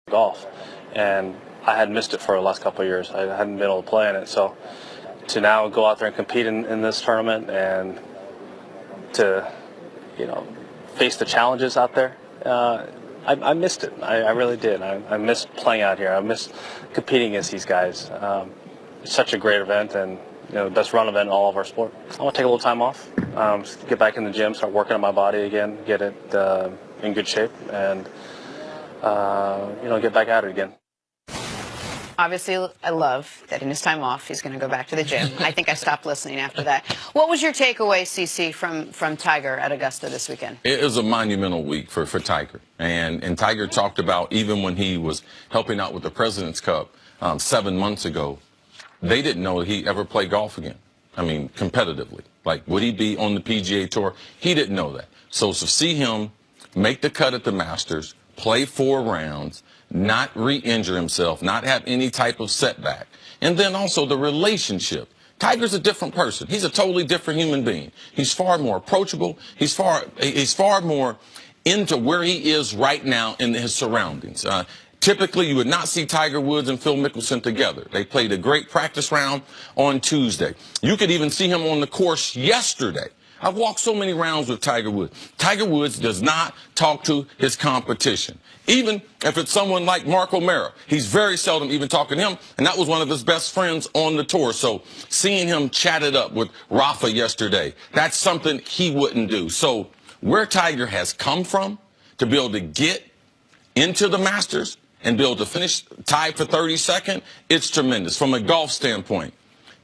golf, and I had missed it for the last couple of years. I hadn't been able to play in it, so to now go out there and compete in this tournament and to, face the challenges out there, I missed it. I really did. I missed playing out here. I missed competing against these guys. It's such a great event, and the best run event in all of our sport. I want to take a little time off, get back in the gym, start working on my body again, get it in good shape, and get back at it again. Obviously, I love that in his time off, he's going to go back to the gym. I think I stopped listening after that. What was your takeaway, CC, from Tiger at Augusta this weekend? It was a monumental week for Tiger. And Tiger talked about, even when he was helping out with the President's Cup 7 months ago, they didn't know he ever played golf again. I mean, competitively. Like, would he be on the PGA Tour? He didn't know that. So to see him make the cut at the Masters, play 4 rounds, not re-injure himself, not have any type of setback. And then also the relationship. Tiger's a different person. He's a totally different human being. He's far more approachable. He's far more into where he is right now in his surroundings. Typically, you would not see Tiger Woods and Phil Mickelson together. They played a great practice round on Tuesday. You could even see him on the course yesterday. I've walked so many rounds with Tiger Woods. Tiger Woods does not talk to his competition. Even if it's someone like Mark O'Mara, he's very seldom even talking to him, and that was one of his best friends on the tour. So seeing him chat it up with Rafa yesterday, that's something he wouldn't do. So where Tiger has come from to be able to get into the Masters and be able to finish tied for 32nd, it's tremendous. From a golf standpoint,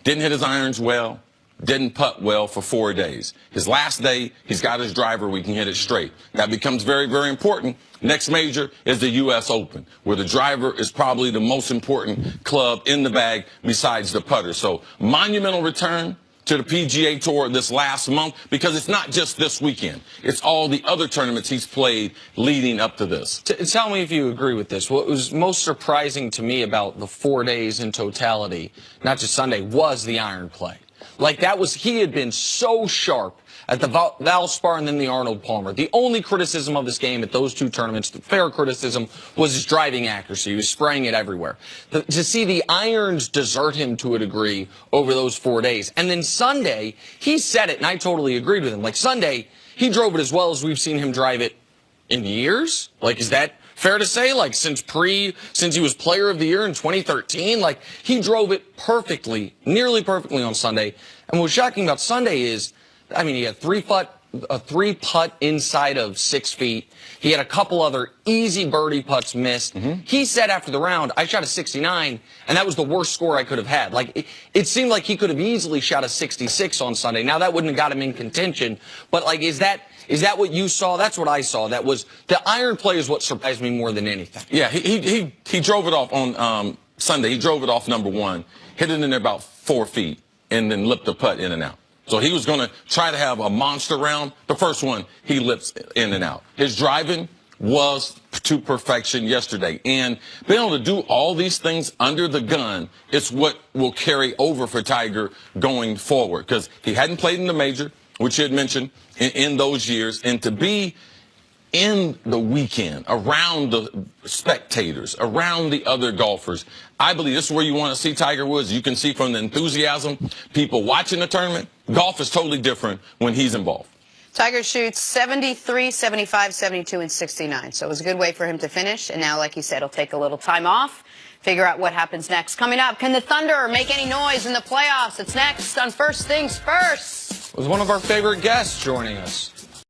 didn't hit his irons well. Didn't putt well for 4 days. His last day, he's got his driver. We can hit it straight. That becomes very, very important. Next major is the U.S. Open, where the driver is probably the most important club in the bag besides the putter. So monumental return to the PGA Tour this last month, because it's not just this weekend. It's all the other tournaments he's played leading up to this. Tell me if you agree with this. What was most surprising to me about the 4 days in totality, not just Sunday, was the iron play. Like, he had been so sharp at the Valspar and then the Arnold Palmer. The only criticism of his game at those 2 tournaments, the fair criticism, was his driving accuracy. He was spraying it everywhere. To see the irons desert him to a degree over those 4 days. And then Sunday, he said it, and I totally agreed with him. Like, Sunday, he drove it as well as we've seen him drive it in years. Like, is that fair to say? Like, since he was Player of the Year in 2013, like, he drove it perfectly, nearly perfectly on Sunday. And what's shocking about Sunday is, I mean, he had a 3-putt inside of 6 feet. He had a couple other easy birdie putts missed. He said after the round, I shot a 69, and that was the worst score I could have had. Like, it seemed like he could have easily shot a 66 on Sunday. Now, that wouldn't have got him in contention, but, like, is that what you saw? That's what I saw. That was the iron play is what surprised me more than anything. Yeah, he drove it off on Sunday. He drove it off number 1, hit it in there about 4 feet, and then lipped the putt in and out. So he was going to try to have a monster round. The first one, he lips in and out. His driving was to perfection yesterday. And being able to do all these things under the gun is what will carry over for Tiger going forward, because he hadn't played in the major, which you had mentioned, in those years. And to be in the weekend, around the spectators, around the other golfers, I believe this is where you want to see Tiger Woods. You can see from the enthusiasm, people watching the tournament, golf is totally different when he's involved. Tiger shoots 73, 75, 72, and 69. So it was a good way for him to finish. And now, like he said, he'll take a little time off, figure out what happens next. Coming up, can the Thunder make any noise in the playoffs? It's next on First Things First. It was one of our favorite guests joining us.